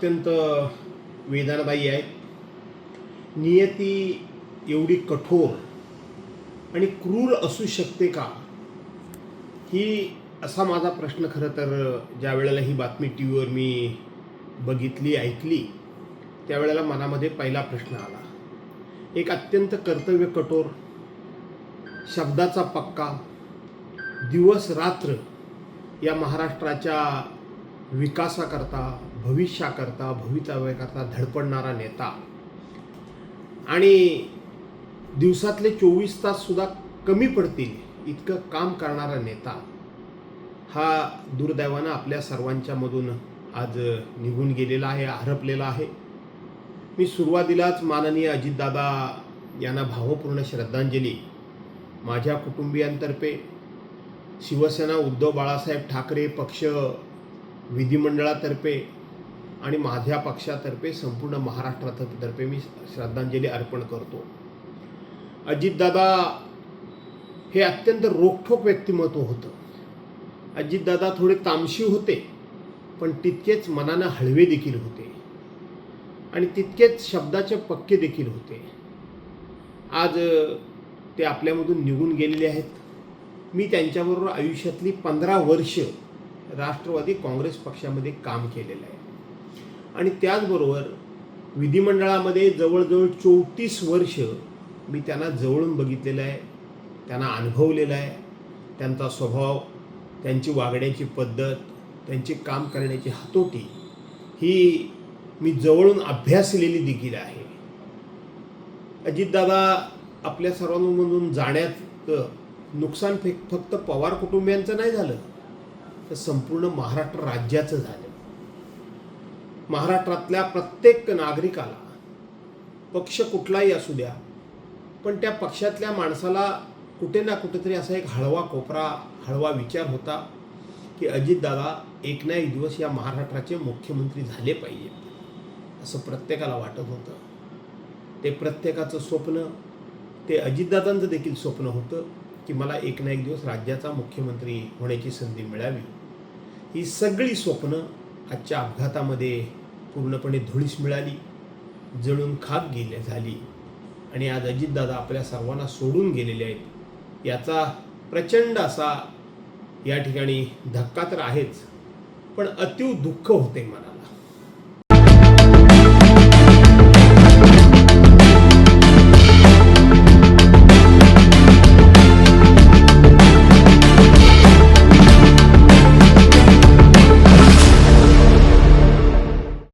अत्यंत वेदनादायी आहेत. नियती एवढी कठोर आणि क्रूर असू शकते का, ही असा माझा प्रश्न खरं तर ज्या वेळेला ही बातमी टी व्हीवर मी बघितली ऐकली त्यावेळेला मनामध्ये पहिला प्रश्न आला. एक अत्यंत कर्तव्य कठोर, शब्दाचा पक्का, दिवस रात्र या महाराष्ट्राच्या विकासाकरता, भविष्याकरता, भवितव्याकरता धडपडणारा नेता आणि दिवसातले 24 तास सुद्धा कमी पडतील इतकं काम करणारा नेता हा दुर्दैवानं आपल्या सर्वांच्या मधून आज निघून गेलेला आहे, हरपलेला आहे. मी सुरुवातीलाच माननीय अजितदादा यांना भावपूर्ण श्रद्धांजली माझ्या कुटुंबियांतर्फे, शिवसेना उद्धव बाळासाहेब ठाकरे पक्ष विधिमंडळातर्फे आणि माझ्या पक्षातर्फे संपूर्ण महाराष्ट्रातर्फे मी श्रद्धांजली अर्पण करतो. अजितदादा हे अत्यंत रोखठोक व्यक्तिमत्व होतं. अजितदादा थोडे तामशी होते, पण तितकेच मनानं हळवे देखील होते आणि तितकेच शब्दाचे पक्के देखील होते. आज ते आपल्यामधून निघून गेलेले आहेत. मी त्यांच्याबरोबर आयुष्यातली 15 वर्ष राष्ट्रवादी काँग्रेस पक्षामध्ये काम केलेलं आहे आणि त्याचबरोबर विधिमंडळामध्ये जवळजवळ 34 वर्ष मी त्यांना जवळून बघितलेलं आहे, त्यांना अनुभवलेलं आहे. त्यांचा स्वभाव, त्यांची वागण्याची पद्धत, त्यांची काम करण्याची हातोटी ही मी जवळून अभ्यासलेली देखील आहे. अजितदादा आपल्या सर्वांमधून जाण्यात नुकसान फक्त पवार कुटुंबियांचं नाही झालं, तर संपूर्ण महाराष्ट्र राज्याचं झालं. महाराष्ट्रातल्या प्रत्येक नागरिकाला, पक्ष कुठलाही असू द्या, पण त्या पक्षातल्या माणसाला कुठे ना कुठेतरी असा एक हळवा कोपरा, हळवा विचार होता की अजितदादा एक ना एक दिवस या महाराष्ट्राचे मुख्यमंत्री झाले पाहिजेत, असं प्रत्येकाला वाटत होतं. ते प्रत्येकाचं स्वप्न, ते अजितदादांचं देखील स्वप्न होतं की मला एक ना एक दिवस राज्याचा मुख्यमंत्री होण्याची संधी मिळावी. ही सगळी स्वप्न आजच्या अपघातामध्ये पूर्णपणे धुळीस मिळाली, जळून खाक झाली आणि आज अजितदादा आपल्या सर्वांना सोडून गेलेले आहेत. याचा प्रचंड असा या ठिकाणी धक्का तर आहेच, पण अतीव दुःख होते मला.